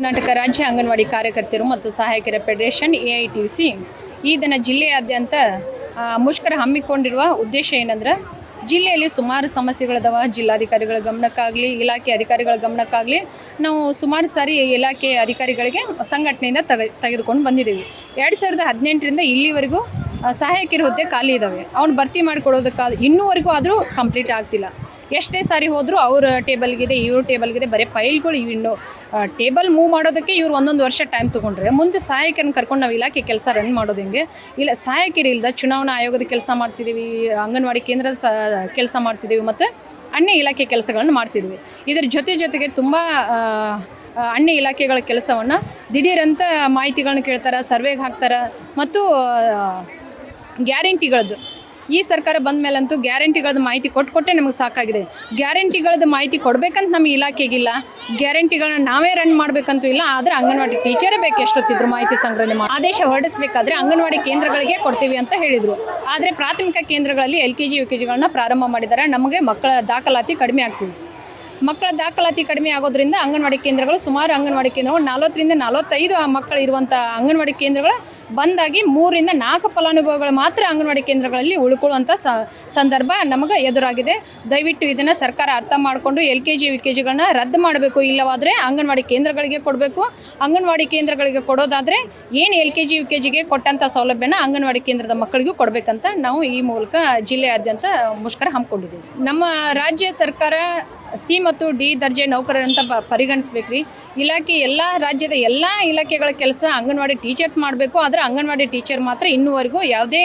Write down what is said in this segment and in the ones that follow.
ಕರ್ನಾಟಕ ರಾಜ್ಯ ಅಂಗನವಾಡಿ ಕಾರ್ಯಕರ್ತರು ಮತ್ತು ಸಹಾಯಕರ ಫೆಡರೇಷನ್ AITUC ಈ ದಿನ ಜಿಲ್ಲೆಯಾದ್ಯಂತ ಮುಷ್ಕರ ಹಮ್ಮಿಕೊಂಡಿರುವ ಉದ್ದೇಶ ಏನಂದ್ರೆ ಜಿಲ್ಲೆಯಲ್ಲಿ ಸುಮಾರು ಸಮಸ್ಯೆಗಳಿದಾವೆ. ಜಿಲ್ಲಾಧಿಕಾರಿಗಳ ಗಮನಕ್ಕಾಗಲಿ ಇಲಾಖೆ ಅಧಿಕಾರಿಗಳ ಗಮನಕ್ಕಾಗಲಿ ನಾವು ಸುಮಾರು ಸಾರಿ ಇಲಾಖೆ ಅಧಿಕಾರಿಗಳಿಗೆ ಸಂಘಟನೆಯಿಂದ ತೆಗೆದುಕೊಂಡು ಬಂದಿದ್ದೀವಿ. 2018ರಿಂದ ಇಲ್ಲಿವರೆಗೂ ಸಹಾಯಕರ ಹುದ್ದೆ ಖಾಲಿ ಇದ್ದಾವೆ. ಅವ್ನು ಭರ್ತಿ ಮಾಡಿಕೊಡೋದಕ್ಕಾದ ಇನ್ನೂವರೆಗೂ ಆದರೂ ಕಂಪ್ಲೀಟ್ ಆಗ್ತಿಲ್ಲ. ಎಷ್ಟೇ ಸಾರಿ ಹೋದರೂ ಅವ್ರ ಟೇಬಲ್ಗಿದೆ ಇವ್ರ ಟೇಬಲ್ಗಿದೆ, ಬರೀ ಫೈಲ್ಗಳು ಇನ್ನು ಟೇಬಲ್ ಮೂವ್ ಮಾಡೋದಕ್ಕೆ ಇವ್ರು ಒಂದೊಂದು ವರ್ಷ ಟೈಮ್ ತೊಗೊಂಡ್ರೆ ಮುಂದೆ ಸಹಾಯಕರನ್ನ ಕರ್ಕೊಂಡು ನಾವು ಇಲಾಖೆ ಕೆಲಸ ರನ್ ಮಾಡೋದು ಹೆಂಗೆ? ಇಲ್ಲ, ಸಹಾಯಕರು ಇಲ್ಲದ ಚುನಾವಣಾ ಆಯೋಗದ ಕೆಲಸ ಮಾಡ್ತಿದ್ದೀವಿ, ಅಂಗನವಾಡಿ ಕೇಂದ್ರದ ಕೆಲಸ ಮಾಡ್ತಿದ್ದೀವಿ ಮತ್ತು ಅನ್ಯ ಇಲಾಖೆ ಕೆಲಸಗಳನ್ನು ಮಾಡ್ತಿದ್ವಿ. ಇದರ ಜೊತೆಗೆ ತುಂಬ ಅನ್ಯ ಇಲಾಖೆಗಳ ಕೆಲಸವನ್ನು ದಿಢೀರಂತ ಮಾಹಿತಿಗಳನ್ನ ಕೇಳ್ತಾರೆ, ಸರ್ವೆಗೆ ಹಾಕ್ತಾರೆ ಮತ್ತು ಗ್ಯಾರಂಟಿಗಳದ್ದು ಈ ಸರ್ಕಾರ ಬಂದ ಮೇಲಂತೂ ಗ್ಯಾರಂಟಿಗಳದ್ದು ಮಾಹಿತಿ ಕೊಟ್ಟೆ ನಮಗೆ ಸಾಕಾಗಿದೆ. ಗ್ಯಾರಂಟಿಗಳದ್ದು ಮಾಹಿತಿ ಕೊಡಬೇಕಂತ ನಮ್ಮ ಇಲಾಖೆಗಿಲ್ಲ, ಗ್ಯಾರಂಟಿಗಳನ್ನ ನಾವೇ ರನ್ ಮಾಡಬೇಕಂತೂ ಇಲ್ಲ. ಆದರೆ ಅಂಗನವಾಡಿ ಟೀಚರೇ ಬೇಕು ಎಷ್ಟೊತ್ತಿದ್ರು ಮಾಹಿತಿ ಸಂಗ್ರಹಣೆ ಮಾಡಿ ಆದೇಶ ಹೊರಡಿಸಬೇಕಾದ್ರೆ ಅಂಗನವಾಡಿ ಕೇಂದ್ರಗಳಿಗೆ ಕೊಡ್ತೀವಿ ಅಂತ ಹೇಳಿದರು. ಆದರೆ ಪ್ರಾಥಮಿಕ ಕೇಂದ್ರಗಳಲ್ಲಿ LKG UKGಗಳನ್ನ ಪ್ರಾರಂಭ ಮಾಡಿದ್ದಾರೆ. ನಮಗೆ ಮಕ್ಕಳ ದಾಖಲಾತಿ ಕಡಿಮೆ ಆಗ್ತಿದೆ. ಮಕ್ಕಳ ದಾಖಲಾತಿ ಕಡಿಮೆ ಆಗೋದ್ರಿಂದ ಅಂಗನವಾಡಿ ಕೇಂದ್ರಗಳು ಸುಮಾರು ಅಂಗನವಾಡಿ ಕೇಂದ್ರಗಳು 40ರಿಂದ 45 ಮಕ್ಕಳು ಇರುವಂಥ ಅಂಗನವಾಡಿ ಕೇಂದ್ರಗಳು ಬಂದಾಗಿ 3ರಿಂದ 4 ಫಲಾನುಭವಿಗಳು ಮಾತ್ರ ಅಂಗನವಾಡಿ ಕೇಂದ್ರಗಳಲ್ಲಿ ಉಳ್ಕೊಳ್ಳುವಂಥ ಸಂದರ್ಭ ನಮಗೆ ಎದುರಾಗಿದೆ. ದಯವಿಟ್ಟು ಇದನ್ನು ಸರ್ಕಾರ ಅರ್ಥ ಮಾಡಿಕೊಂಡು LKG UKGಗಳನ್ನ ರದ್ದು ಮಾಡಬೇಕು. ಇಲ್ಲವಾದರೆ ಅಂಗನವಾಡಿ ಕೇಂದ್ರಗಳಿಗೆ ಕೊಡಬೇಕು. ಅಂಗನವಾಡಿ ಕೇಂದ್ರಗಳಿಗೆ ಕೊಡೋದಾದರೆ ಏನು LKG UKGಗೆ ಕೊಟ್ಟಂಥ ಸೌಲಭ್ಯನ ಅಂಗನವಾಡಿ ಕೇಂದ್ರದ ಮಕ್ಕಳಿಗೂ ಕೊಡಬೇಕಂತ ನಾವು ಈ ಮೂಲಕ ಜಿಲ್ಲೆಯಾದ್ಯಂತ ಮುಷ್ಕರ ಹಮ್ಮಿಕೊಂಡಿದ್ದೀವಿ. ನಮ್ಮ ರಾಜ್ಯ ಸರ್ಕಾರ C ಮತ್ತು D ದರ್ಜೆ ನೌಕರರಂತ ಪರಿಗಣಿಸ್ಬೇಕ್ರಿ. ಇಲಾಖೆ ಎಲ್ಲ ರಾಜ್ಯದ ಎಲ್ಲ ಇಲಾಖೆಗಳ ಕೆಲಸ ಅಂಗನವಾಡಿ ಟೀಚರ್ಸ್ ಮಾಡಬೇಕು. ಆದರೆ ಅಂಗನವಾಡಿ ಟೀಚರ್ ಮಾತ್ರ ಇನ್ನೂವರೆಗೂ ಯಾವುದೇ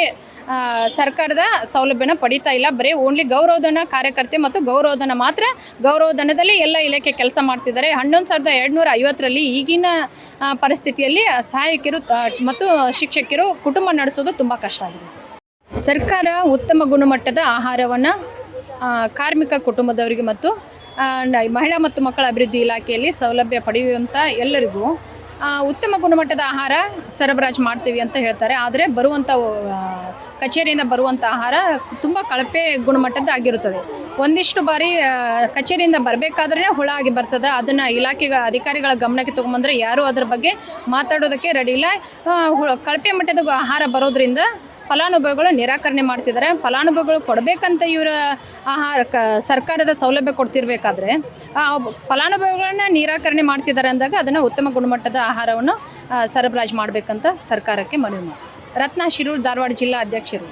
ಸರ್ಕಾರದ ಸೌಲಭ್ಯನ ಪಡೀತಾ ಇಲ್ಲ. ಬರೀ ಓನ್ಲಿ ಗೌರವಧನ ಕಾರ್ಯಕರ್ತೆ ಮತ್ತು ಗೌರವಧನ ಮಾತ್ರ, ಗೌರವಧನದಲ್ಲಿ ಎಲ್ಲ ಇಲಾಖೆ ಕೆಲಸ ಮಾಡ್ತಿದ್ದಾರೆ. 11,250ರಲ್ಲಿ ಈಗಿನ ಪರಿಸ್ಥಿತಿಯಲ್ಲಿ ಸಹಾಯಕರು ಮತ್ತು ಶಿಕ್ಷಕರು ಕುಟುಂಬ ನಡೆಸೋದು ತುಂಬ ಕಷ್ಟ ಆಗಿದೆ. ಸರ್ಕಾರ ಉತ್ತಮ ಗುಣಮಟ್ಟದ ಆಹಾರವನ್ನು ಕಾರ್ಮಿಕ ಕುಟುಂಬದವರಿಗೆ ಮತ್ತು ಮಹಿಳಾ ಮತ್ತು ಮಕ್ಕಳ ಅಭಿವೃದ್ಧಿ ಇಲಾಖೆಯಲ್ಲಿ ಸೌಲಭ್ಯ ಪಡೆಯುವಂಥ ಎಲ್ಲರಿಗೂ ಉತ್ತಮ ಗುಣಮಟ್ಟದ ಆಹಾರ ಸರಬರಾಜು ಮಾಡ್ತೀವಿ ಅಂತ ಹೇಳ್ತಾರೆ. ಆದರೆ ಬರುವಂಥ ಕಚೇರಿಯಿಂದ ಬರುವಂಥ ಆಹಾರ ತುಂಬ ಕಳಪೆ ಗುಣಮಟ್ಟದ್ದಾಗಿರುತ್ತದೆ. ಒಂದಿಷ್ಟು ಬಾರಿ ಕಚೇರಿಯಿಂದ ಬರಬೇಕಾದ್ರೆ ಹುಳ ಆಗಿ ಬರ್ತದೆ. ಅದನ್ನು ಇಲಾಖೆಗಳ ಅಧಿಕಾರಿಗಳ ಗಮನಕ್ಕೆ ತೊಗೊಂಬಂದರೆ ಯಾರೂ ಅದ್ರ ಬಗ್ಗೆ ಮಾತಾಡೋದಕ್ಕೆ ರೆಡಿ ಇಲ್ಲ. ಕಳಪೆ ಮಟ್ಟದ ಆಹಾರ ಬರೋದ್ರಿಂದ ಫಲಾನುಭವಿಗಳು ನಿರಾಕರಣೆ ಮಾಡ್ತಿದ್ದಾರೆ. ಫಲಾನುಭವಿಗಳು ಕೊಡಬೇಕಂತ ಇವರ ಸರ್ಕಾರದ ಸೌಲಭ್ಯ ಕೊಡ್ತಿರ್ಬೇಕಾದ್ರೆ ಫಲಾನುಭವಿಗಳನ್ನ ನಿರಾಕರಣೆ ಮಾಡ್ತಿದ್ದಾರೆ ಅಂದಾಗ ಅದನ್ನು ಉತ್ತಮ ಗುಣಮಟ್ಟದ ಆಹಾರವನ್ನು ಸರಬರಾಜು ಮಾಡಬೇಕಂತ ಸರ್ಕಾರಕ್ಕೆ ಮನವಿ ಮಾಡಿ. ರತ್ನ ಶಿರೂರ್, ಧಾರವಾಡ ಜಿಲ್ಲಾ ಅಧ್ಯಕ್ಷರು.